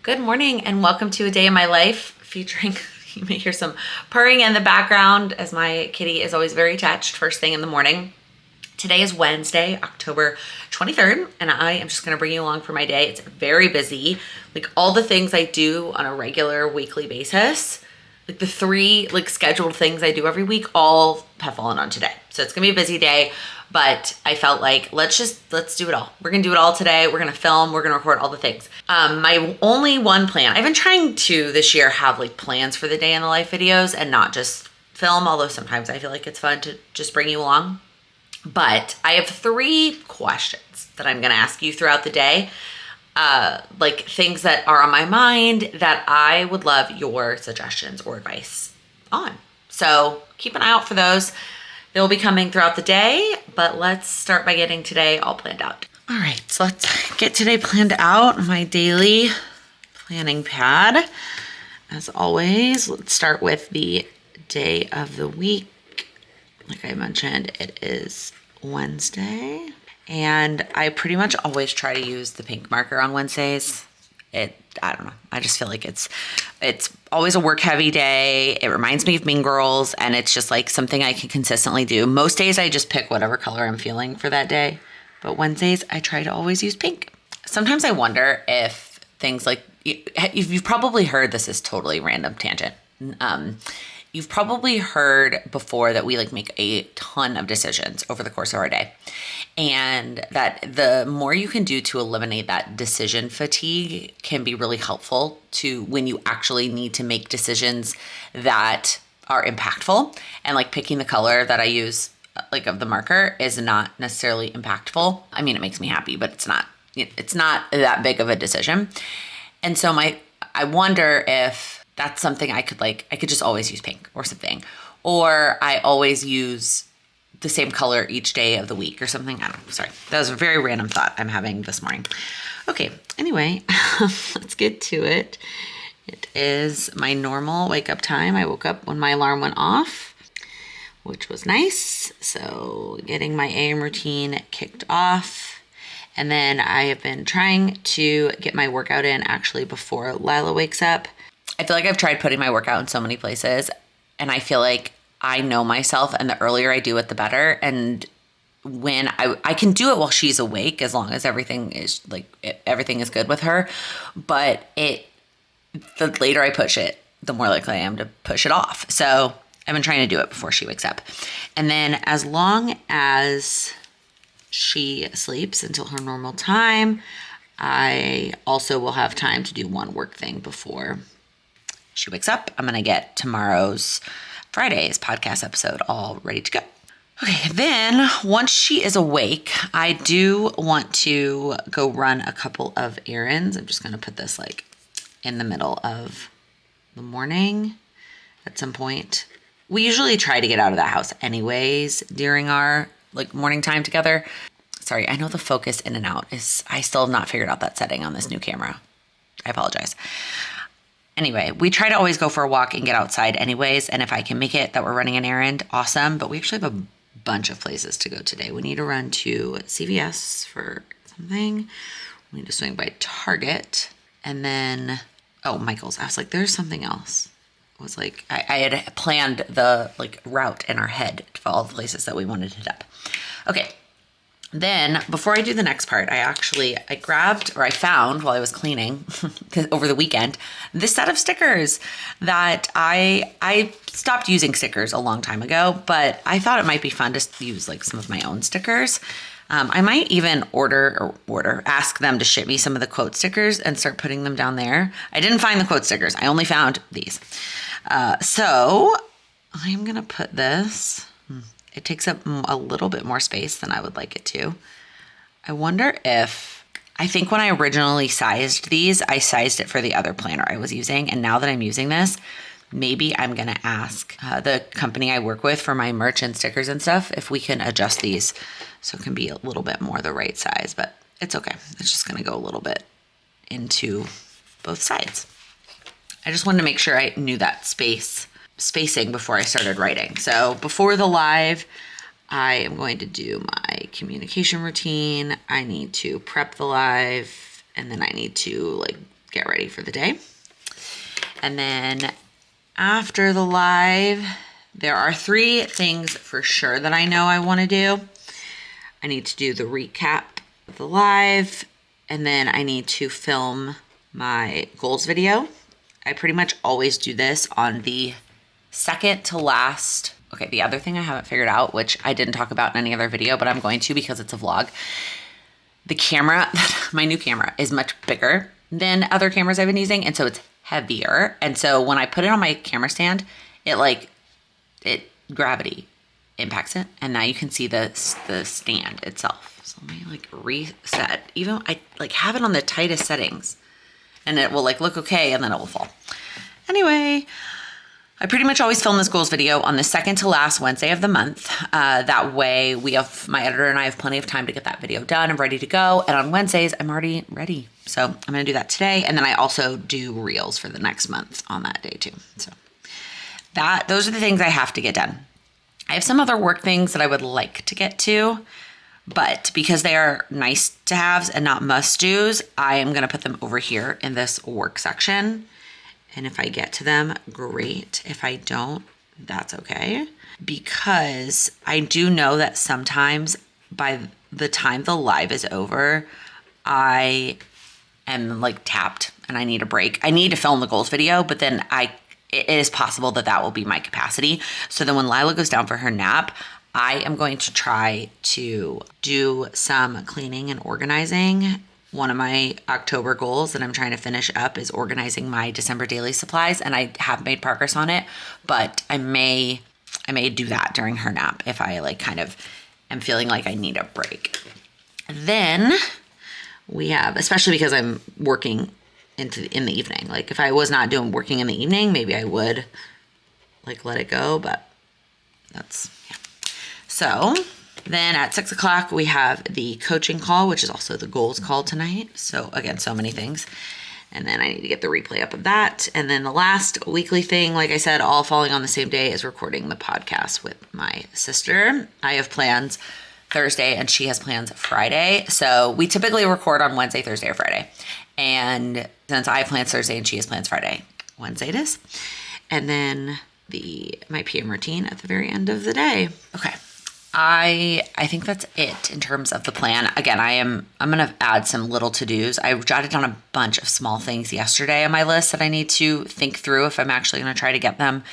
Good morning and welcome to A Day in My Life featuring, you may hear some purring in the background as my kitty is always very attached first thing in the morning. Today is Wednesday, October 23rd, and I am just gonna bring you along for my day. It's very busy. Like all the things I do on a regular weekly basis, like the three scheduled things I do every week all have fallen on today. So it's gonna be a busy day, but I felt like let's do it all. We're gonna do it all today. We're gonna film, we're gonna record all the things. My only one plan, I've been trying to this year have like plans for the day in the life videos and not just film, although sometimes I feel like it's fun to just bring you along. But I have 3 questions that I'm gonna ask you throughout the day. Like things that are on my mind that I would love your suggestions or advice on. So keep an eye out for those. They'll be coming throughout the day, but let's start by getting today all planned out. All right, so let's get today planned out. My daily planning pad. As always, let's start with the day of the week. Like I mentioned, it is Wednesday. And I pretty much always try to use the pink marker on Wednesdays. I don't know. I just feel like it's always a work heavy day. It reminds me of Mean Girls, and it's just like something I can consistently do. Most days I just pick whatever color I'm feeling for that day. But Wednesdays I try to always use pink. Sometimes I wonder if things like, you've probably heard, this is totally random tangent. You've probably heard before that we make a ton of decisions over the course of our day. And that the more you can do to eliminate that decision fatigue can be really helpful to when you actually need to make decisions that are impactful. And picking the color that I use, of the marker, is not necessarily impactful. I mean, it makes me happy, but it's not that big of a decision. And so I wonder if that's something I could just always use pink or something. Or I always use the same color each day of the week or something. I don't know. Sorry. That was a very random thought I'm having this morning. Okay. Anyway, let's get to it. It is my normal wake up time. I woke up when my alarm went off, which was nice. So getting my AM routine kicked off. And then I have been trying to get my workout in actually before Lila wakes up. I feel like I've tried putting my workout in so many places, and I feel like I know myself, and the earlier I do it, the better. And when I can do it while she's awake, as long as everything is good with her. But the later I push it, the more likely I am to push it off. So I've been trying to do it before she wakes up. And then as long as she sleeps until her normal time, I also will have time to do one work thing before she wakes up. I'm going to get Friday's podcast episode all ready to go. Okay, then once she is awake, I do want to go run a couple of errands. I'm just going to put this in the middle of the morning at some point. We usually try to get out of the house anyways during our morning time together. Sorry, I know the focus in and out I still have not figured out that setting on this new camera. I apologize. Anyway, we try to always go for a walk and get outside anyways. And if I can make it that we're running an errand, awesome. But we actually have a bunch of places to go today. We need to run to CVS for something. We need to swing by Target. And then, Michael's. I was like, there's something else. It was I had planned the route in our head for all the places that we wanted to hit up. Okay. Then, before I do the next part, I found while I was cleaning over the weekend, this set of stickers that I stopped using stickers a long time ago, but I thought it might be fun to use some of my own stickers. I might even ask them to ship me some of the quote stickers and start putting them down there. I didn't find the quote stickers. I only found these. So I'm going to put this... It takes up a little bit more space than I would like it to. I think when I originally sized these, I sized it for the other planner I was using. And now that I'm using this, maybe I'm going to ask the company I work with for my merch and stickers and stuff if we can adjust these so it can be a little bit more the right size. But it's okay. It's just going to go a little bit into both sides. I just wanted to make sure I knew that spacing before I started writing. So before the live, I am going to do my communication routine. I need to prep the live, and then I need to get ready for the day. And then after the live, there are 3 things for sure that I know I want to do. I need to do the recap of the live, and then I need to film my goals video. I pretty much always do this on the second to last. Okay, the other thing I haven't figured out, which I didn't talk about in any other video, but I'm going to because it's a vlog. The camera, my new camera, is much bigger than other cameras I've been using, and so it's heavier. And so when I put it on my camera stand, gravity impacts it, and now you can see the stand itself. So let me like reset. Even I like have it on the tightest settings, and it will like look okay, and then it will fall. Anyway, I pretty much always film this goals video on the second to last Wednesday of the month. That way my editor and I have plenty of time to get that video done and ready to go. And on Wednesdays, I'm already ready. So I'm gonna do that today. And then I also do reels for the next month on that day too. So those are the things I have to get done. I have some other work things that I would like to get to, but because they are nice to haves and not must do's, I am gonna put them over here in this work section. And if I get to them, great. If I don't, that's okay. Because I do know that sometimes by the time the live is over, I am like tapped and I need a break. I need to film the goals video, but then it is possible that will be my capacity. So then when Lila goes down for her nap, I am going to try to do some cleaning and organizing. One of my October goals that I'm trying to finish up is organizing my December daily supplies, and I have made progress on it, but I may do that during her nap if I like kind of am feeling like I need a break. Then we have, especially because I'm working in the evening. Like if I was not working in the evening, maybe I would like let it go, but that's, yeah. So then at 6 o'clock, we have the coaching call, which is also the goals call tonight. So again, so many things. And then I need to get the replay up of that. And then the last weekly thing, like I said, all falling on the same day, is recording the podcast with my sister. I have plans Thursday and she has plans Friday. So we typically record on Wednesday, Thursday, or Friday. And since I have plans Thursday and she has plans Friday, Wednesday it is. And then my PM routine at the very end of the day. Okay. I think that's it in terms of the plan. Again, I'm going to add some little to-dos. I jotted down a bunch of small things yesterday on my list that I need to think through if I'm actually going to try to get them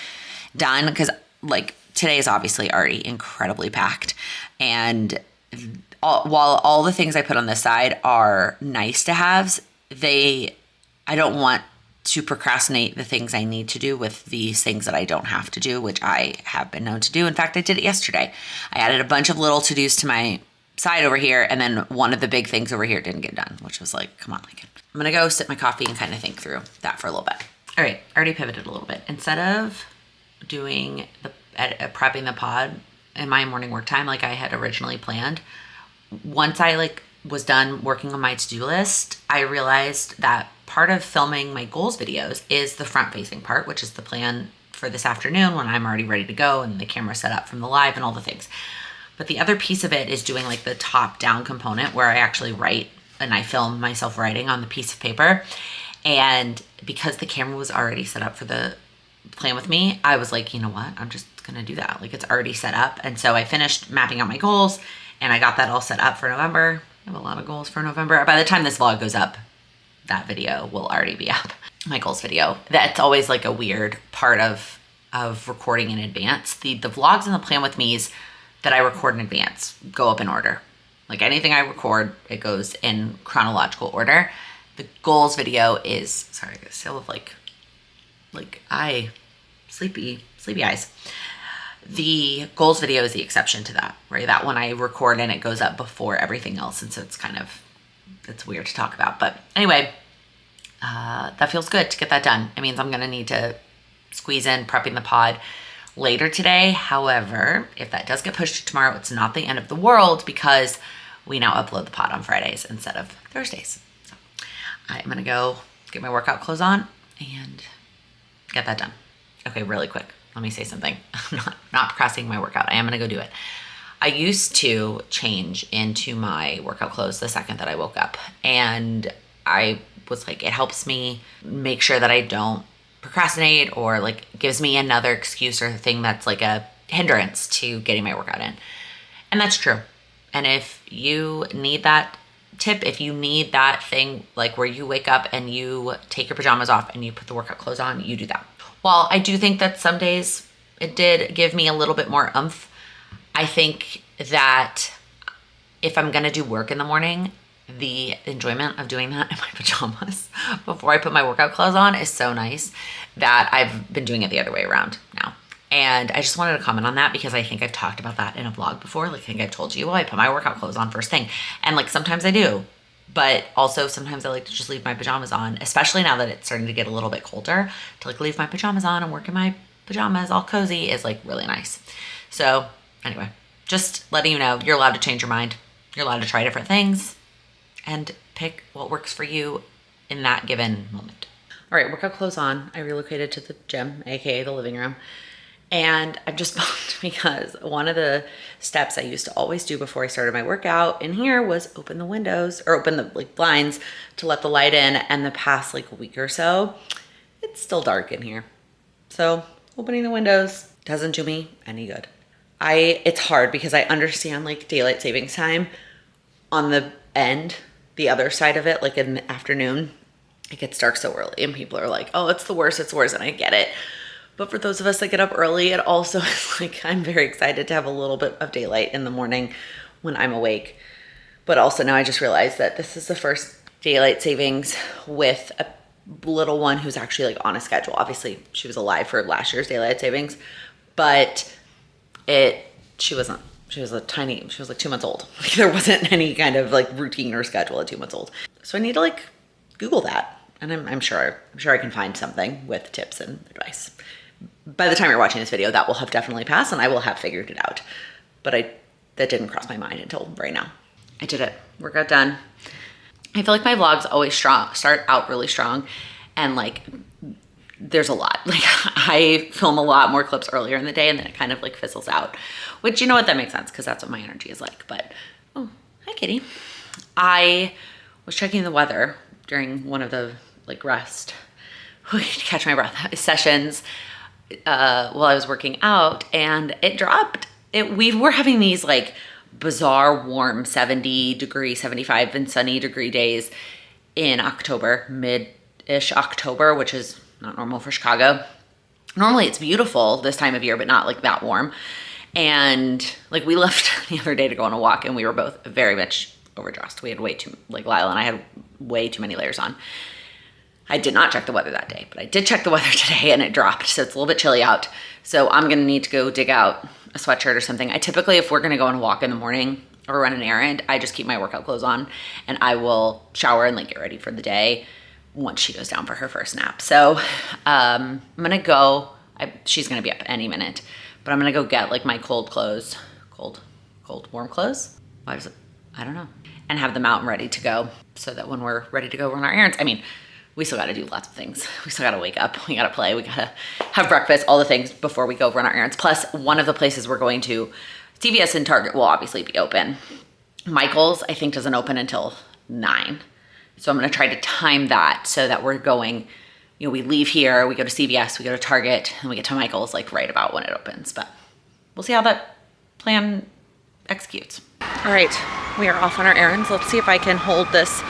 done, because like today is obviously already incredibly packed. And while all the things I put on this side are nice to haves, I don't want to procrastinate the things I need to do with these things that I don't have to do, which I have been known to do. In fact, I did it yesterday. I added a bunch of little to-dos to my side over here, and then one of the big things over here didn't get done, which was like, come on, Laken. I'm gonna go sip my coffee and kind of think through that for a little bit. All right, I already pivoted a little bit. Instead of doing prepping the pod in my morning work time like I had originally planned, once I was done working on my to-do list, I realized that part of filming my goals videos is the front-facing part, which is the plan for this afternoon when I'm already ready to go and the camera set up from the live and all the things. But the other piece of it is doing like the top-down component where I actually write and I film myself writing on the piece of paper. And because the camera was already set up for the plan with me, I was like, you know what? I'm just gonna do that. Like it's already set up. And so I finished mapping out my goals and I got that all set up for November. I have a lot of goals for November. By the time this vlog goes up, that video will already be up. My goals video. That's always like a weird part of recording in advance. The vlogs and the plan with me's that I record in advance go up in order. Like anything I record, it goes in chronological order. The goals video is, sorry, I still have like sleepy eyes. The goals video is the exception to that, right? That one I record and it goes up before everything else. And so it's weird to talk about. But anyway, that feels good to get that done. It means I'm going to need to squeeze in prepping the pod later today. However, if that does get pushed to tomorrow, it's not the end of the world because we now upload the pod on Fridays instead of Thursdays. So I'm going to go get my workout clothes on and get that done. Okay, really quick. Let me say something. I'm not procrastinating my workout. I am going to go do it. I used to change into my workout clothes the second that I woke up, and I was like, it helps me make sure that I don't procrastinate or like gives me another excuse or thing that's like a hindrance to getting my workout in. And that's true. And if you need that tip, if you need that thing like where you wake up and you take your pajamas off and you put the workout clothes on, you do that. While I do think that some days it did give me a little bit more oomph, I think that if I'm gonna do work in the morning, the enjoyment of doing that in my pajamas before I put my workout clothes on is so nice that I've been doing it the other way around now. And I just wanted to comment on that because I think I've talked about that in a vlog before. Like I think I've told you, well, I put my workout clothes on first thing. And like sometimes I do, but also sometimes I like to just leave my pajamas on, especially now that it's starting to get a little bit colder, to like leave my pajamas on and work in my pajamas all cozy is like really nice. So anyway, just letting you know, you're allowed to change your mind. You're allowed to try different things and pick what works for you in that given moment. All right, workout clothes on. I relocated to the gym, AKA the living room. And I'm just bummed because one of the steps I used to always do before I started my workout in here was open the windows or open the like blinds to let the light in. And the past like week or so, it's still dark in here. So opening the windows doesn't do me any good. It's hard because I understand like daylight savings time on the end, the other side of it, like in the afternoon, it gets dark so early and people are like, oh, it's the worst, and I get it. But for those of us that get up early, it also is like, I'm very excited to have a little bit of daylight in the morning when I'm awake. But also now I just realized that this is the first daylight savings with a little one who's actually like on a schedule. Obviously she was alive for last year's daylight savings, but she was like 2 months old. Like there wasn't any kind of like routine or schedule at 2 months old. So I need to like Google that. And I'm sure I can find something with tips and advice. By the time you're watching this video, that will have definitely passed and I will have figured it out. But that didn't cross my mind until right now. I did it, workout done. I feel like my vlogs always start out really strong and like there's a lot. Like I film a lot more clips earlier in the day and then it kind of like fizzles out, which you know what, that makes sense because that's what my energy is like. But, oh, hi kitty. I was checking the weather during one of the like rest, catch my breath sessions while I was working out and it dropped. We were having these like bizarre warm 70 degree, 75 and sunny degree days in October, mid-ish October, which is not normal for Chicago. Normally it's beautiful this time of year, but not like that warm. And like we left the other day to go on a walk and we were both very much overdressed. We had way too, like Lila and I had way too many layers on. I did not check the weather that day, but I did check the weather today and it dropped. So it's a little bit chilly out. So I'm gonna need to go dig out a sweatshirt or something. I typically, if we're gonna go on a walk in the morning or run an errand, I just keep my workout clothes on and I will shower and like get ready for the day once she goes down for her first nap. So I'm gonna go, she's gonna be up any minute, but I'm gonna go get like my cold clothes, warm clothes. Why does it, I don't know. And have them out and ready to go so that when we're ready to go run our errands, I mean, we still gotta do lots of things. We still gotta wake up, we gotta play, we gotta have breakfast, all the things before we go run our errands. Plus one of the places we're going to, CVS and Target will obviously be open. Michael's I think doesn't open until 9. So I'm gonna try to time that so that we're going, you know, we leave here, we go to CVS, we go to Target, and we get to Michael's like right about when it opens. But we'll see how that plan executes. All right, we are off on our errands. Let's see if I can hold this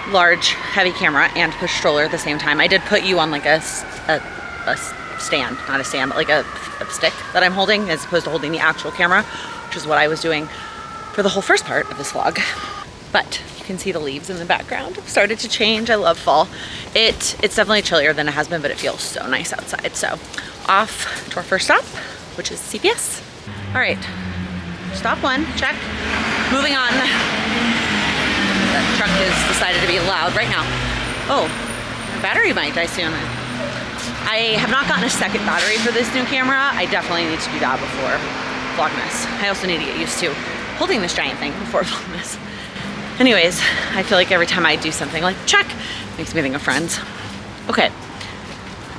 large heavy camera and push stroller at the same time. I did put you on like a stand, not a stand, but like a stick that I'm holding as opposed to holding the actual camera, which is what I was doing for the whole first part of this vlog. But you can see the leaves in the background have started to change. I love fall. It's definitely chillier than it has been, but it feels so nice outside. So off to our first stop, which is CVS. All right, stop 1, check. Moving on. That truck has decided to be loud right now. Oh, my battery might die soon. I have not gotten a second battery for this new camera. I definitely need to do that before Vlogmas. I also need to get used to holding this giant thing before Vlogmas. Anyways, I feel like every time I do something like check, makes me think of friends. Okay,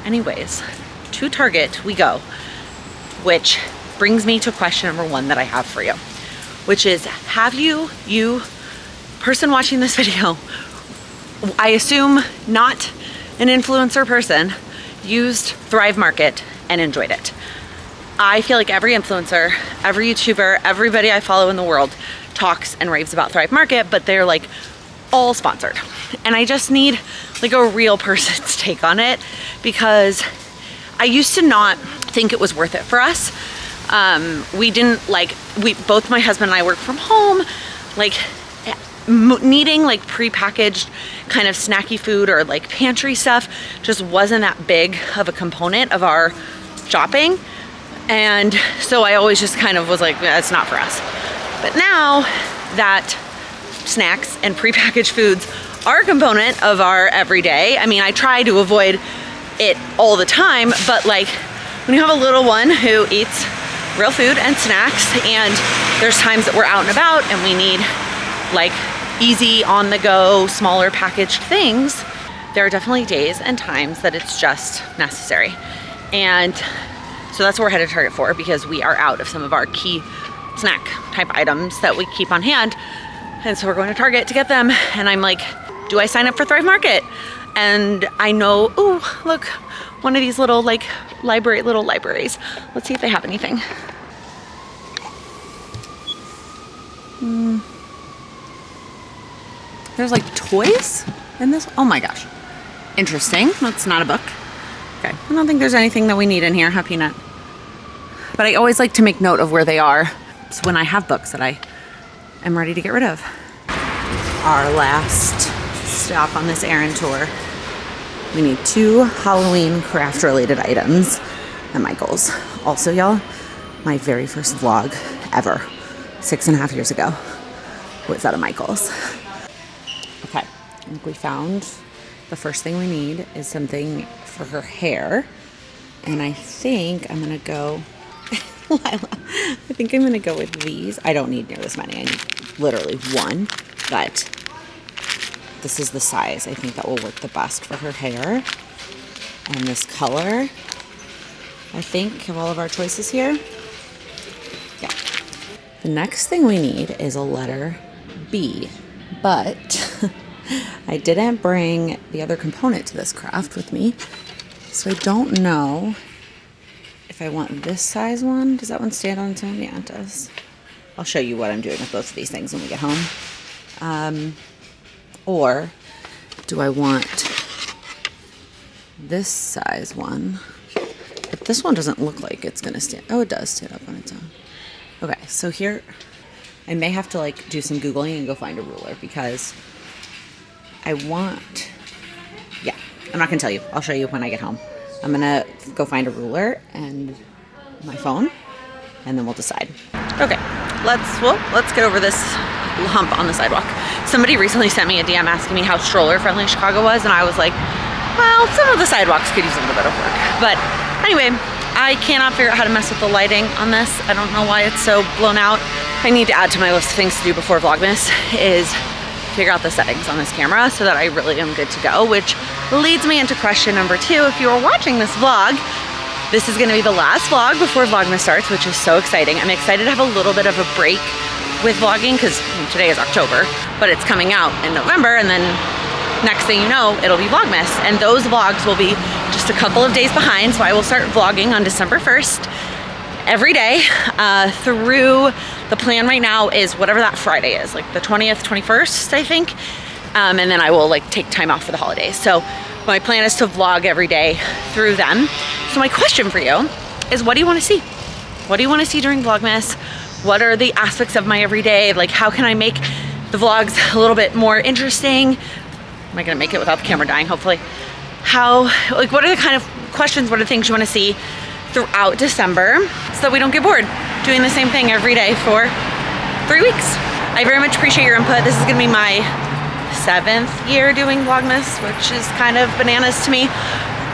anyways, to Target we go, which brings me to question number 1 that I have for you, which is, have you person watching this video, I assume not an influencer person, used Thrive Market and enjoyed it. I feel like every influencer, every YouTuber, everybody I follow in the world talks and raves about Thrive Market, but they're like all sponsored. And I just need like a real person's take on it, because I used to not think it was worth it for us. Both my husband and I work from home, like needing like prepackaged kind of snacky food or like pantry stuff just wasn't that big of a component of our shopping. And so I always just kind of was like, that's not for us. But now that snacks and prepackaged foods are a component of our everyday, I mean, I try to avoid it all the time, but like when you have a little one who eats real food and snacks, and there's times that we're out and about and we need like easy on the go, smaller packaged things, there are definitely days and times that it's just necessary. And so that's what we're headed to Target for, because we are out of some of our key snack type items that we keep on hand. And so we're going to Target to get them. And I'm like, do I sign up for Thrive Market? And I know, oh, look, one of these little like little libraries. Let's see if they have anything. There's like toys in this. Oh my gosh. Interesting. That's not a book. Okay. I don't think there's anything that we need in here, huh, Peanut? But I always like to make note of where they are. So when I have books that I am ready to get rid of. Our last stop on this errand tour. We need 2 Halloween craft related items at Michael's. Also, y'all, my very first vlog ever, 6.5 years ago, was at a Michael's. Okay, I think we found the first thing we need is something for her hair. And I think I'm gonna go, Lila, I think I'm gonna go with these. I don't need near this many, I need literally 1, but this is the size I think that will work the best for her hair. And this color, I think, of all of our choices here. Yeah. The next thing we need is a letter B, but I didn't bring the other component to this craft with me. So I don't know if I want this size one. Does that one stand on its own? Yeah, it does. I'll show you what I'm doing with both of these things when we get home. Or do I want this size one? But this one doesn't look like it's gonna stand. Oh, it does stand up on its own. Okay, so here, I may have to like do some Googling and go find a ruler, because I want, yeah, I'm not gonna tell you. I'll show you when I get home. I'm gonna go find a ruler and my phone, and then we'll decide. Okay, let's get over this hump on the sidewalk. Somebody recently sent me a DM asking me how stroller friendly Chicago was, and I was like, well, some of the sidewalks could use a little bit of work. But anyway, I cannot figure out how to mess with the lighting on this. I don't know why it's so blown out. I need to add to my list of things to do before Vlogmas is figure out the settings on this camera so that I really am good to go, which leads me into question number 2. If you are watching this vlog, this is gonna be the last vlog before Vlogmas starts, which is so exciting. I'm excited to have a little bit of a break with vlogging, because today is October, but it's coming out in November, and then next thing you know, it'll be Vlogmas, and those vlogs will be just a couple of days behind, so I will start vlogging on December 1st every day through, the plan right now is whatever that Friday is, like the 20th, 21st, I think, and then I will like take time off for the holidays. So my plan is to vlog every day through them. So my question for you is, what do you want to see? What do you want to see during Vlogmas? What are the aspects of my everyday? Like, how can I make the vlogs a little bit more interesting? Am I gonna make it without the camera dying, hopefully? What are the kind of questions, what are the things you wanna see throughout December so that we don't get bored doing the same thing every day for 3 weeks? I very much appreciate your input. This is gonna be my 7th year doing Vlogmas, which is kind of bananas to me,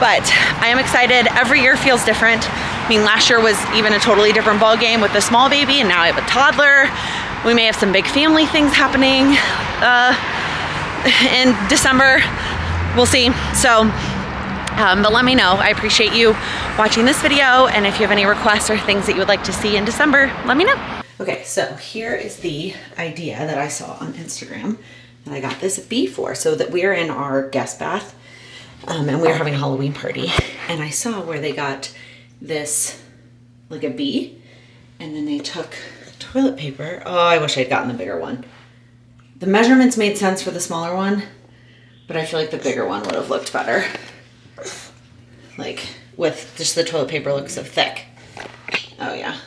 but I am excited. Every year feels different. I mean, last year was even a totally different ball game with a small baby, and now I have a toddler. We may have some big family things happening in December. We'll see. So, but let me know. I appreciate you watching this video, and if you have any requests or things that you would like to see in December, let me know. Okay, so here is the idea that I saw on Instagram that I got this bee for. So that we're in our guest bath and we're having a Halloween party. And I saw where they got this, like a bee, and then they took toilet paper. Oh, I wish I'd gotten the bigger one. The measurements made sense for the smaller one, but I feel like the bigger one would have looked better. Like, with just the toilet paper looks so thick. Oh yeah.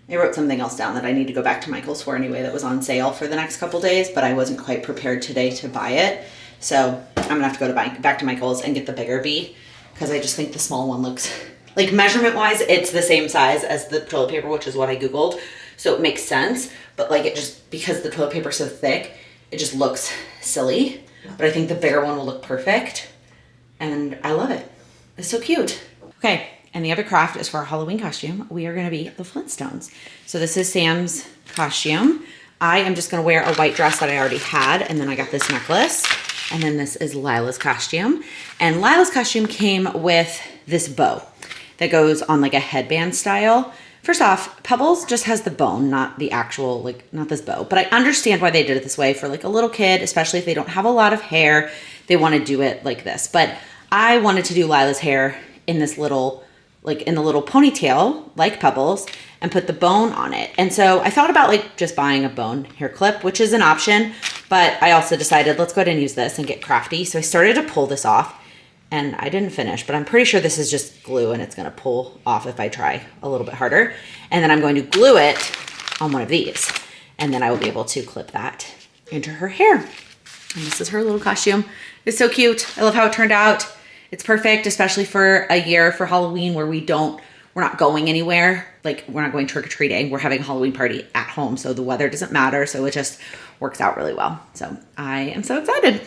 I wrote something else down that I need to go back to Michael's for anyway that was on sale for the next couple days, but I wasn't quite prepared today to buy it. So I'm gonna have to go back to Michael's and get the bigger bee, because I just think the small one looks, like measurement wise, it's the same size as the toilet paper, which is what I Googled. So it makes sense, but like it just, because the toilet paper is so thick, it just looks silly. But I think the bigger one will look perfect. And I love it. It's so cute. Okay, and the other craft is for our Halloween costume. We are gonna be the Flintstones. So this is Sam's costume. I am just gonna wear a white dress that I already had, and then I got this necklace. And then this is Lila's costume. And Lila's costume came with this bow that goes on like a headband style. First off, Pebbles just has the bone, not the actual, like, not this bow. But I understand why they did it this way for like a little kid, especially if they don't have a lot of hair. They want to do it like this. But I wanted to do Lila's hair in this little, like in the little ponytail, like Pebbles, and put the bone on it. And so I thought about like just buying a bone hair clip, which is an option. But I also decided, let's go ahead and use this and get crafty. So I started to pull this off. And I didn't finish, but I'm pretty sure this is just glue and it's gonna pull off if I try a little bit harder. And then I'm going to glue it on one of these. And then I will be able to clip that into her hair. And this is her little costume. It's so cute. I love how it turned out. It's perfect, especially for a year for Halloween where we're not going anywhere. Like we're not going trick-or-treating. We're having a Halloween party at home. So the weather doesn't matter. So it just works out really well. So I am so excited.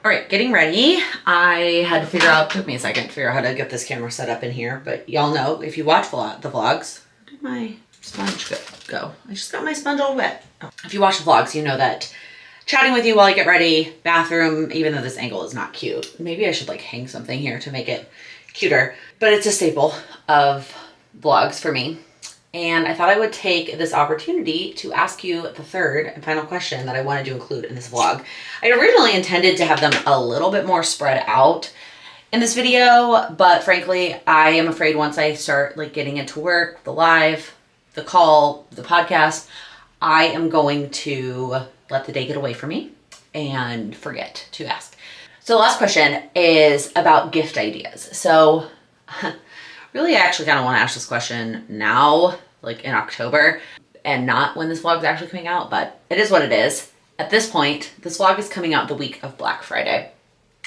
All right, getting ready. I had to figure out, took me a second to figure out how to get this camera set up in here, but y'all know if you watch the vlogs, where did my sponge go? I just got my sponge all wet. Oh. If you watch the vlogs, you know that chatting with you while I get ready, bathroom, even though this angle is not cute. Maybe I should like hang something here to make it cuter, but it's a staple of vlogs for me. And I thought I would take this opportunity to ask you the third and final question that I wanted to include in this vlog. I originally intended to have them a little bit more spread out in this video, but frankly, I am afraid once I start like getting into work, the live, the call, the podcast, I am going to let the day get away from me and forget to ask. So the last question is about gift ideas. So really, I actually kind of want to ask this question now, like in October, and not when this vlog is actually coming out, but it is what it is. At this point, this vlog is coming out the week of Black Friday.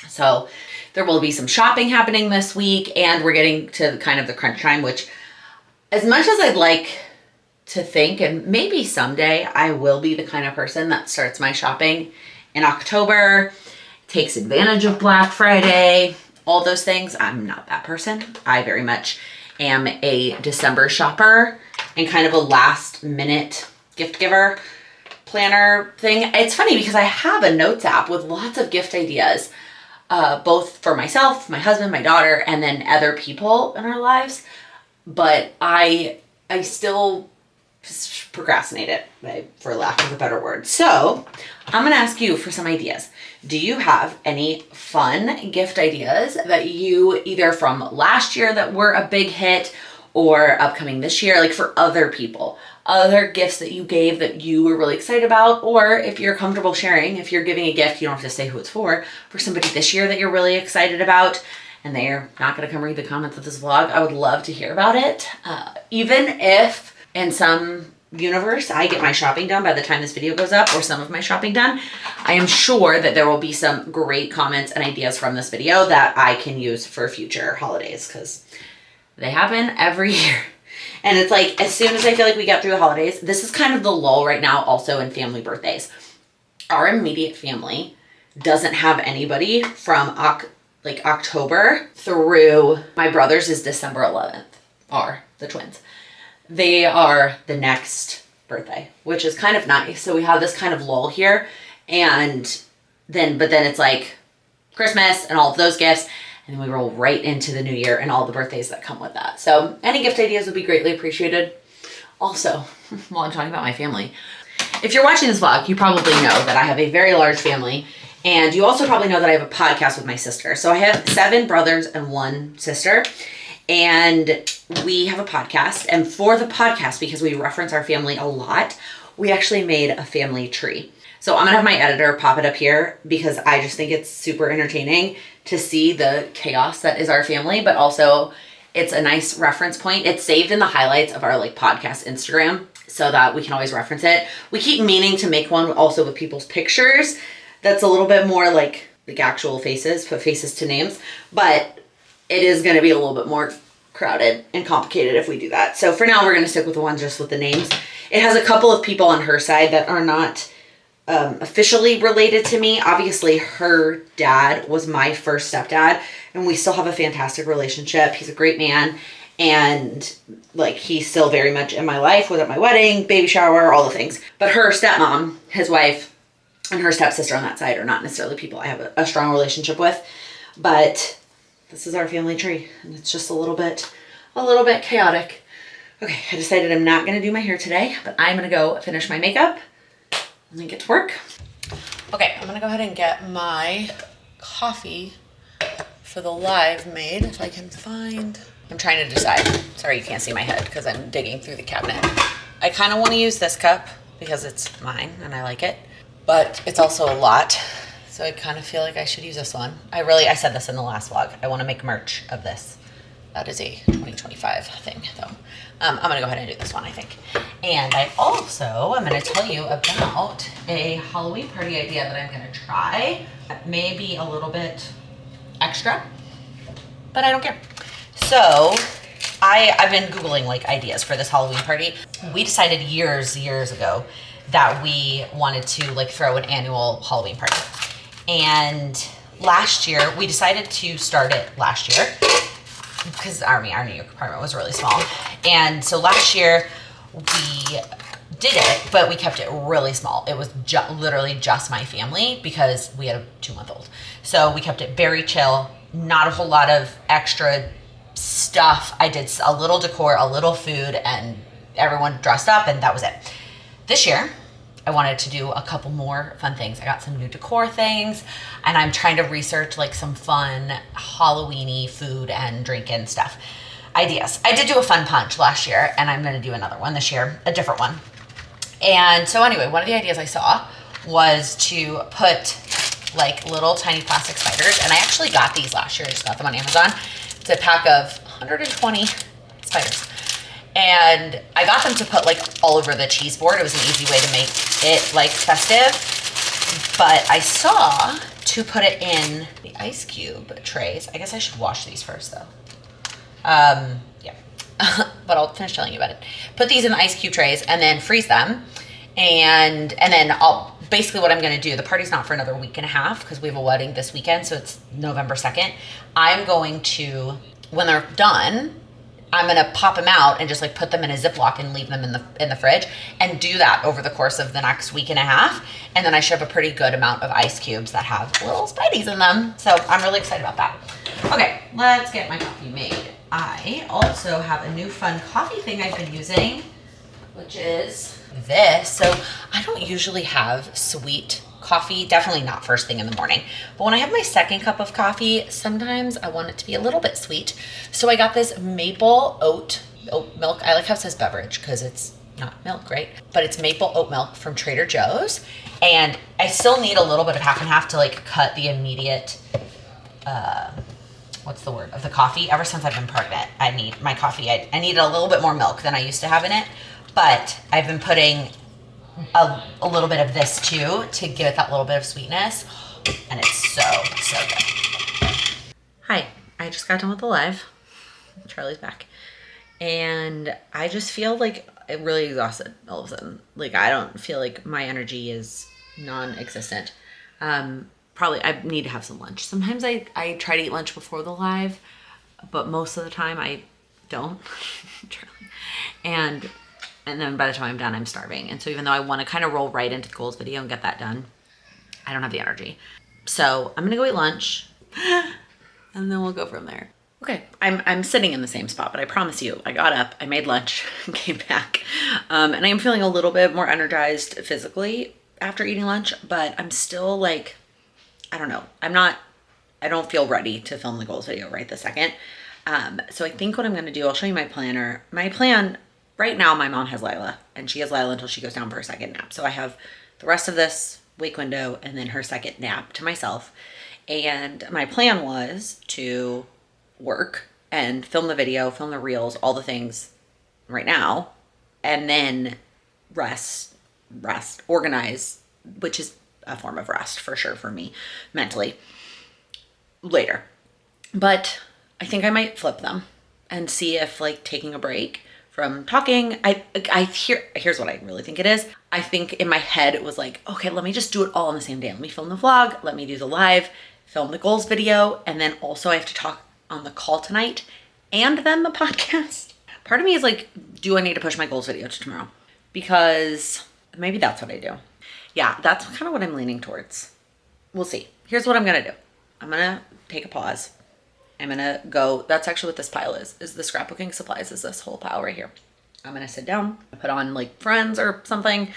So there will be some shopping happening this week, and we're getting to kind of the crunch time, which as much as I'd like to think, and maybe someday I will be the kind of person that starts my shopping in October, takes advantage of Black Friday, all those things. I'm not that person. I very much am a December shopper and kind of a last minute gift giver planner thing. It's funny because I have a notes app with lots of gift ideas, both for myself, my husband, my daughter, and then other people in our lives. But I still procrastinate it, for lack of a better word. So I'm going to ask you for some ideas. Do you have any fun gift ideas that you either from last year that were a big hit or upcoming this year, like for other people, other gifts that you gave that you were really excited about? Or if you're comfortable sharing, if you're giving a gift, you don't have to say who it's for somebody this year that you're really excited about and they're not going to come read the comments of this vlog, I would love to hear about it. Even if in some universe I get my shopping done by the time this video goes up, or some of my shopping done, I am sure that there will be some great comments and ideas from this video that I can use for future holidays, because they happen every year. And it's like, as soon as I feel like we get through the holidays, this is kind of the lull right now also in family birthdays. Our immediate family doesn't have anybody from October through, my brother's is December 11th, are the twins. They are the next birthday, which is kind of nice. So we have this kind of lull here, but then it's like Christmas and all of those gifts, and then we roll right into the new year and all the birthdays that come with that. So any gift ideas would be greatly appreciated. Also, while I'm talking about my family, If you're watching this vlog, you probably know that I have a very large family, and you also probably know that I have a podcast with my sister. So I have 7 brothers and 1 sister, and we have a podcast. And for the podcast, because we reference our family a lot, we actually made a family tree. So I'm gonna have my editor pop it up here because I just think it's super entertaining to see the chaos that is our family, but also it's a nice reference point. It's saved in the highlights of our like podcast Instagram so that we can always reference it. We keep meaning to make one also with people's pictures that's a little bit more like actual faces, put faces to names, but it is gonna be a little bit more crowded and complicated if we do that. So for now, we're gonna stick with the one just with the names. It has a couple of people on her side that are not officially related to me. Obviously, her dad was my first stepdad, and we still have a fantastic relationship. He's a great man, and like he's still very much in my life. Was at my wedding, baby shower, all the things. But her stepmom, his wife, and her stepsister on that side are not necessarily people I have a strong relationship with. But this is our family tree, and it's just a little bit chaotic. Okay, I decided I'm not gonna do my hair today, but I'm gonna go finish my makeup and then get to work. Okay, I'm gonna go ahead and get my coffee for the live made, if I can find. I'm trying to decide. Sorry you can't see my head because I'm digging through the cabinet. I kind of want to use this cup because it's mine and I like it, but it's also a lot. So I kind of feel like I should use this one. I said this in the last vlog. I want to make merch of this. That is a 2025 thing though. I'm gonna go ahead and do this one, I think. And I also am gonna tell you about a Halloween party idea that I'm gonna try. Maybe a little bit extra, but I don't care. So I've been Googling like ideas for this Halloween party. We decided years ago that we wanted to like throw an annual Halloween party. And last year, we decided to start it last year because our New York apartment was really small. And so last year we did it, but we kept it really small. It was literally just my family because we had a 2-month-old. So we kept it very chill, not a whole lot of extra stuff. I did a little decor, a little food, and everyone dressed up, and that was it. This year, I wanted to do a couple more fun things. I got some new decor things, and I'm trying to research like some fun Halloween-y food and drink and stuff. Ideas. I did do a fun punch last year, and I'm going to do another one this year, a different one. And so anyway, one of the ideas I saw was to put like little tiny plastic spiders, and I actually got these last year. I just got them on Amazon. It's a pack of 120 spiders. And I got them to put like all over the cheese board. It was an easy way to make it like festive. But I saw to put it in the ice cube trays. I guess I should wash these first though. Yeah, but I'll finish telling you about it. Put these in the ice cube trays and then freeze them. And then basically what I'm going to do, the party's not for another week and a half because we have a wedding this weekend. So it's November 2nd. I'm going to, when they're done, I'm going to pop them out and just like put them in a Ziploc and leave them in the fridge and do that over the course of the next week and a half. And then I should have a pretty good amount of ice cubes that have little spideys in them. So I'm really excited about that. Okay, let's get my coffee made. I also have a new fun coffee thing I've been using, which is this. So I don't usually have sweet coffee, definitely not first thing in the morning. But when I have my second cup of coffee, sometimes I want it to be a little bit sweet. So I got this maple oat milk. I like how it says beverage because it's not milk, right? But it's maple oat milk from Trader Joe's. And I still need a little bit of half and half to like cut the immediate, what's the word, of the coffee. Ever since I've been pregnant, I need my coffee. I need a little bit more milk than I used to have in it. But I've been putting a little bit of this too to give it that little bit of sweetness, and it's so good. Hi, I just got done with the live. Charlie's back, and I just feel like really exhausted all of a sudden. Like I don't feel like my energy is non-existent. Probably I need to have some lunch. Sometimes I try to eat lunch before the live, but most of the time I don't. And then by the time I'm done, I'm starving. And so even though I want to kind of roll right into the goals video and get that done, I don't have the energy. So I'm going to go eat lunch and then we'll go from there. Okay, I'm sitting in the same spot, but I promise you, I got up, I made lunch, came back, and I am feeling a little bit more energized physically after eating lunch, but I'm still like, I don't know. I don't feel ready to film the goals video right this second. So I think what I'm gonna do, I'll show you my planner. My plan, right now my mom has Lila, and she has Lila until she goes down for her second nap. So I have the rest of this wake window and then her second nap to myself. And my plan was to work and film the video, film the reels, all the things right now, and then rest, organize, which is a form of rest for sure for me mentally later. But I think I might flip them and see if like taking a break from talking, here's what I really think it is. I think in my head it was like, okay, let me just do it all on the same day. Let me film the vlog, let me do the live, film the goals video, and then also I have to talk on the call tonight and then the podcast. Part of me is like, do I need to push my goals video to tomorrow? Because maybe that's what I do. Yeah, that's kind of what I'm leaning towards. We'll see. Here's what I'm gonna do. I'm gonna take a pause. I'm gonna go, that's actually what this pile is the scrapbooking supplies, is this whole pile right here. I'm gonna sit down, put on like Friends or something,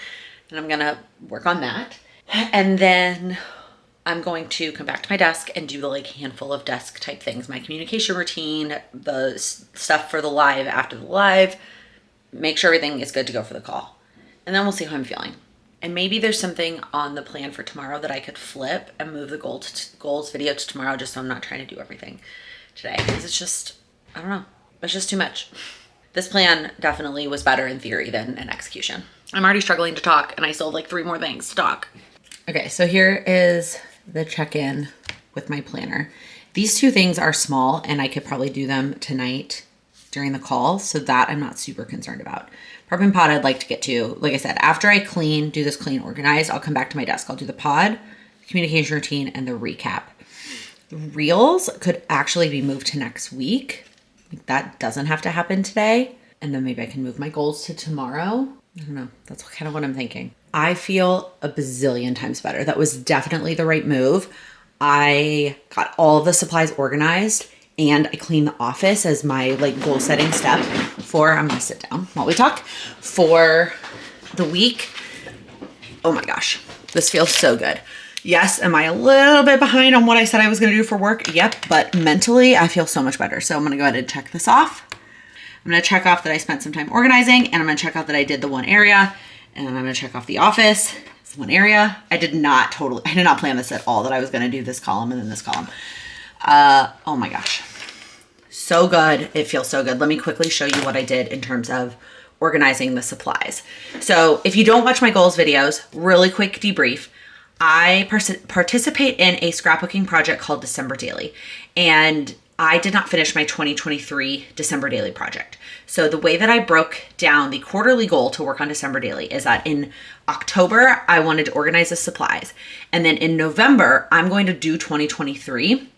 and I'm gonna work on that. And then I'm going to come back to my desk and do the like handful of desk type things, my communication routine, the stuff for the live after the live, make sure everything is good to go for the call. And then we'll see how I'm feeling. And maybe there's something on the plan for tomorrow that I could flip and move the goals video to tomorrow, just so I'm not trying to do everything today. Because it's just, I don't know, it's just too much. This plan definitely was better in theory than in execution. I'm already struggling to talk and I still have like 3 more things to talk. Okay, so here is the check-in with my planner. These 2 things are small and I could probably do them tonight during the call, so that I'm not super concerned about. Prep and pod I'd like to get to. Like I said, after I do this clean, organize, I'll come back to my desk. I'll do the pod, the communication routine, and the recap. The reels could actually be moved to next week. Like that doesn't have to happen today. And then maybe I can move my goals to tomorrow. I don't know. That's kind of what I'm thinking. I feel a bazillion times better. That was definitely the right move. I got all of the supplies organized and I cleaned the office as my like goal setting step I'm gonna sit down while we talk, for the week. Oh my gosh, this feels so good. Yes, am I a little bit behind on what I said I was gonna do for work? Yep, but mentally I feel so much better. So I'm gonna go ahead and check this off. I'm gonna check off that I spent some time organizing, and I'm gonna check out that I did the one area, and then I'm gonna check off the office. It's one area. I did not plan this at all, that I was gonna do this column and then this column. Oh my gosh. So good. It feels so good. Let me quickly show you what I did in terms of organizing the supplies. So if you don't watch my goals videos, really quick debrief. I participate in a scrapbooking project called December Daily, and I did not finish my 2023 December Daily project. So the way that I broke down the quarterly goal to work on December Daily is that in October, I wanted to organize the supplies. And then in November, I'm going to do 2023.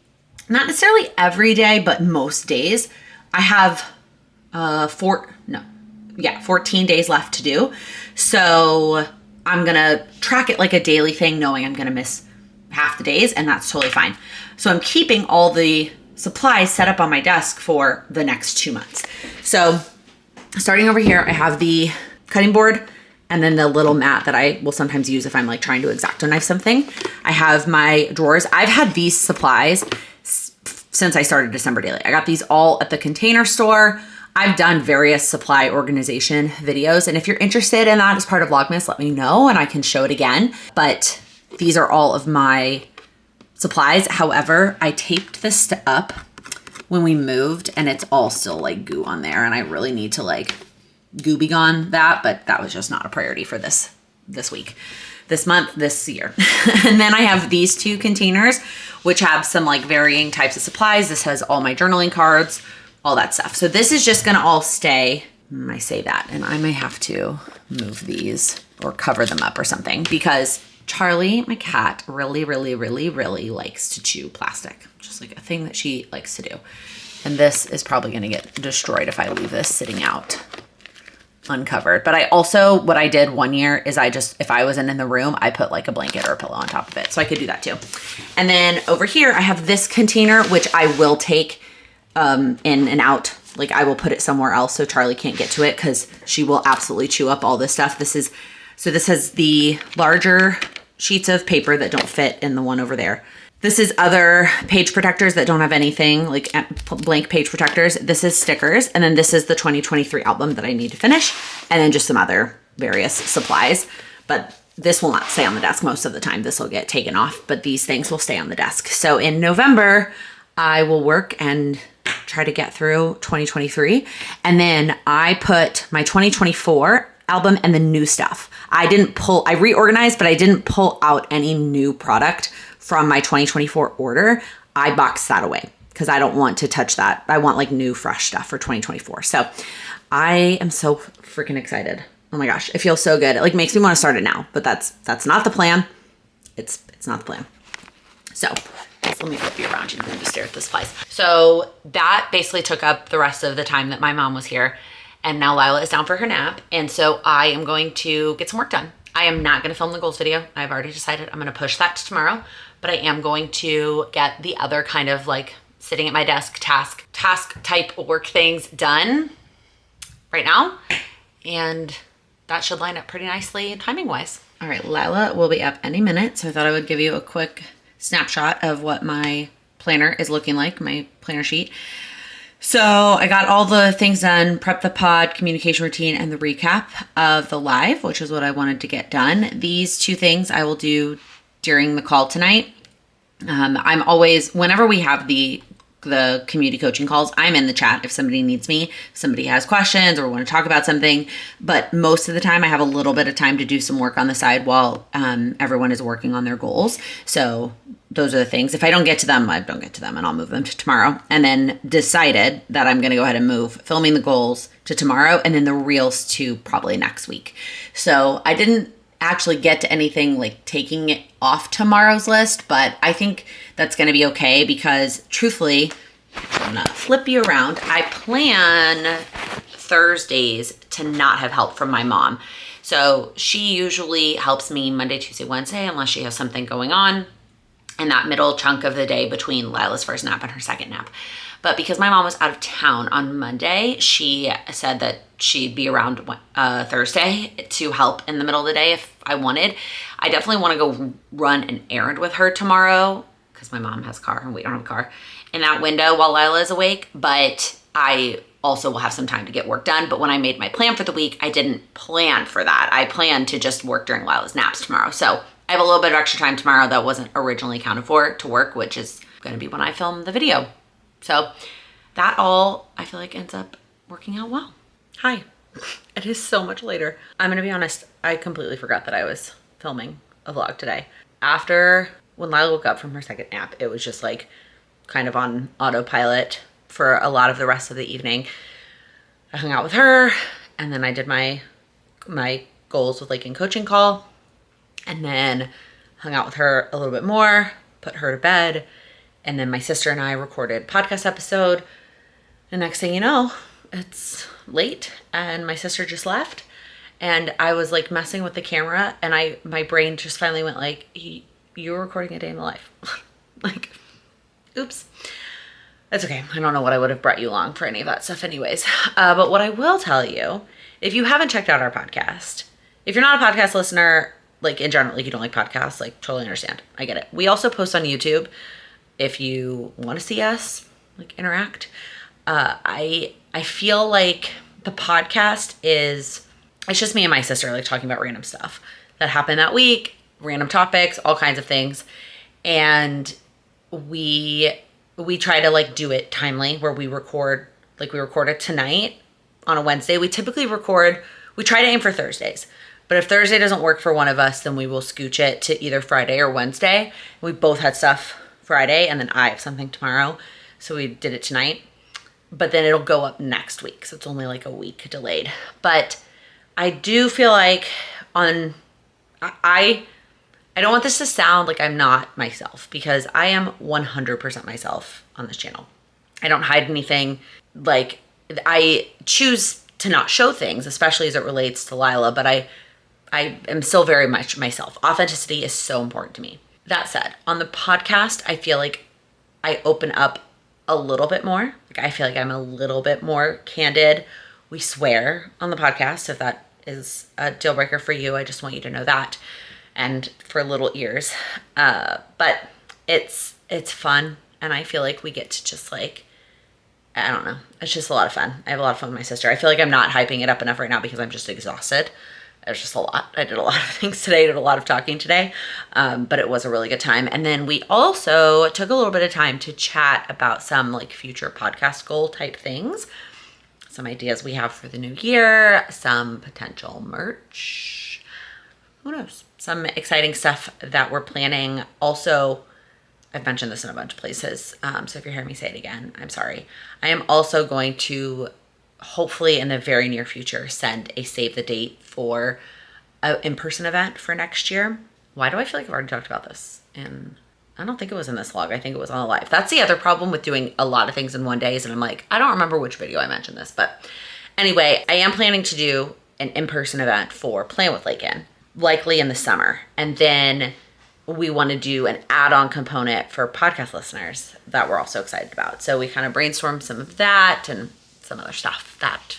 Not necessarily every day, but most days. I have 14 days left to do. So I'm gonna track it like a daily thing, knowing I'm gonna miss half the days, and that's totally fine. So I'm keeping all the supplies set up on my desk for the next 2 months. So starting over here, I have the cutting board and then the little mat that I will sometimes use if I'm like trying to X-Acto knife something. I have my drawers. I've had these supplies since I started December Daily. I got these all at the Container Store. I've done various supply organization videos, and if you're interested in that as part of Vlogmas, let me know and I can show it again. But these are all of my supplies. However, I taped this up when we moved and it's all still like goo on there, and I really need to like goo be gone that, but that was just not a priority for this week, this month, this year. And then I have these 2 containers, which have some like varying types of supplies. This has all my journaling cards, all that stuff. So this is just gonna all stay. I say that, and I may have to move these or cover them up or something, because Charlie, my cat, really likes to chew plastic. Just like a thing that she likes to do. And this is probably gonna get destroyed if I leave this sitting out uncovered. But I also, what I did one year is if I wasn't in the room, I put like a blanket or a pillow on top of it. So I could do that too. And then over here, I have this container, which I will take in and out. Like I will put it somewhere else so Charlie can't get to it because she will absolutely chew up all this stuff. This has the larger sheets of paper that don't fit in the one over there. This is other page protectors that don't have anything, like blank page protectors. This is stickers. And then this is the 2023 album that I need to finish. And then just some other various supplies. But this will not stay on the desk most of the time. This will get taken off, but these things will stay on the desk. So in November, I will work and try to get through 2023. And then I put my 2024 album and the new stuff. I reorganized, but I didn't pull out any new product from my 2024 order. I boxed that away because I don't want to touch that. I want like new, fresh stuff for 2024. So I am so freaking excited. Oh my gosh, it feels so good. It like makes me want to start it now, but that's not the plan. It's not the plan. So let me flip you around. You can just stare at this place. So that basically took up the rest of the time that my mom was here. And now Lila is down for her nap. And so I am going to get some work done. I am not going to film the goals video. I've already decided I'm going to push that to tomorrow, but I am going to get the other kind of like sitting at my desk task type work things done right now. And that should line up pretty nicely timing wise. All right, Lila will be up any minute. So I thought I would give you a quick snapshot of what my planner is looking like, my planner sheet. So I got all the things done, prep the pod, communication routine, and the recap of the live, which is what I wanted to get done. These two things I will do during the call tonight. I'm always, whenever we have the community coaching calls, I'm in the chat if somebody needs me, if somebody has questions or want to talk about something. But most of the time I have a little bit of time to do some work on the side while everyone is working on their goals. So those are the things. If I don't get to them, I don't get to them and I'll move them to tomorrow. And then decided that I'm going to go ahead and move filming the goals to tomorrow and then the reels to probably next week. So I didn't actually get to anything like taking it off tomorrow's list, but I think that's going to be okay because truthfully, I'm going to flip you around. I plan Thursdays to not have help from my mom. So she usually helps me Monday, Tuesday, Wednesday, unless she has something going on in that middle chunk of the day between Lila's first nap and her second nap. But because my mom was out of town on Monday, she said that she'd be around Thursday to help in the middle of the day if I wanted. I definitely want to go run an errand with her tomorrow because my mom has a car and we don't have a car in that window while Lila is awake. But I also will have some time to get work done. But when I made my plan for the week, I didn't plan for that. I planned to just work during Lila's naps tomorrow. So I have a little bit of extra time tomorrow that wasn't originally accounted for to work, which is going to be when I film the video. So that all I feel like ends up working out well. Hi, it is so much later. I'm going to be honest, I completely forgot that I was filming a vlog today. When Lila woke up from her second nap, it was just like kind of on autopilot for a lot of the rest of the evening. I hung out with her and then I did my goals with Laken coaching call and then hung out with her a little bit more, put her to bed. And then my sister and I recorded a podcast episode. The next thing you know, it's late and my sister just left. And I was like messing with the camera and my brain just finally went like, you were recording a day in the life. Like, oops. That's okay. I don't know what I would have brought you along for any of that stuff anyways. But what I will tell you, if you haven't checked out our podcast, if you're not a podcast listener, like in general, like you don't like podcasts, like totally understand. I get it. We also post on YouTube. If you want to see us like interact, I feel like the podcast it's just me and my sister like talking about random stuff that happened that week, random topics, all kinds of things. And we try to like do it timely where we record it tonight on a Wednesday. We typically we try to aim for Thursdays. But if Thursday doesn't work for one of us, then we will scooch it to either Friday or Wednesday. We both had stuff Friday and then I have something tomorrow. So we did it tonight, but then it'll go up next week. So it's only like a week delayed, but I do feel like I don't want this to sound like I'm not myself because I am 100% myself on this channel. I don't hide anything. Like I choose to not show things, especially as it relates to Lila, but I am still very much myself. Authenticity is so important to me. That said, on the podcast, I feel like I open up a little bit more. Like I feel like I'm a little bit more candid. We swear on the podcast. If that is a deal breaker for you, I just want you to know that. And for little ears. But it's fun. And I feel like we get to just like, I don't know. It's just a lot of fun. I have a lot of fun with my sister. I feel like I'm not hyping it up enough right now because I'm just exhausted. It was just a lot. I did a lot of things today, did a lot of talking today, but it was a really good time. And then we also took a little bit of time to chat about some like future podcast goal type things, some ideas we have for the new year, some potential merch, who knows, some exciting stuff that we're planning. Also, I've mentioned this in a bunch of places, so if you're hearing me say it again, I'm sorry. I am also going to hopefully in the very near future send a save the date for an in-person event for next year. Why do I feel like I've already talked about this? And I don't think it was in this vlog. I think it was on the live. That's the other problem with doing a lot of things in one day is and I'm like, I don't remember which video I mentioned this, but anyway, I am planning to do an in-person event for PlanwithLaken, likely in the summer. And then we want to do an add-on component for podcast listeners that we're also excited about. So we kind of brainstormed some of that and some other stuff that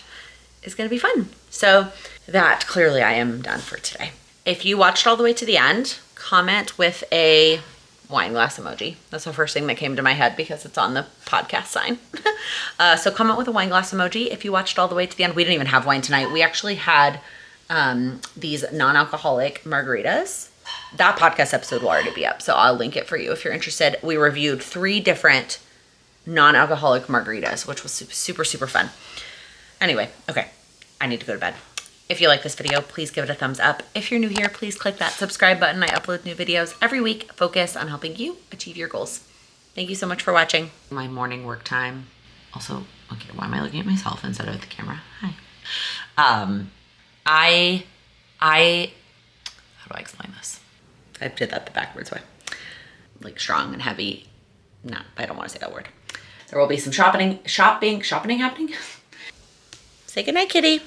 is going to be fun. So that clearly I am done for today. If you watched all the way to the end, comment with a wine glass emoji. That's the first thing that came to my head because it's on the podcast sign. So comment with a wine glass emoji if you watched all the way to the end. We didn't even have wine tonight. We actually had these non-alcoholic margaritas. That podcast episode will already be up, so I'll link it for you if you're interested. We reviewed 3 different non-alcoholic margaritas, which was super, super fun. Anyway, okay, I need to go to bed. If you like this video, please give it a thumbs up. If you're new here, please click that subscribe button. I upload new videos every week focused on helping you achieve your goals. Thank you so much for watching. My morning work time. Also, okay, why am I looking at myself instead of at the camera? Hi. How do I explain this? I did that the backwards way. Like strong and heavy. No, I don't want to say that word. There will be some shopping happening. Say goodnight, kitty.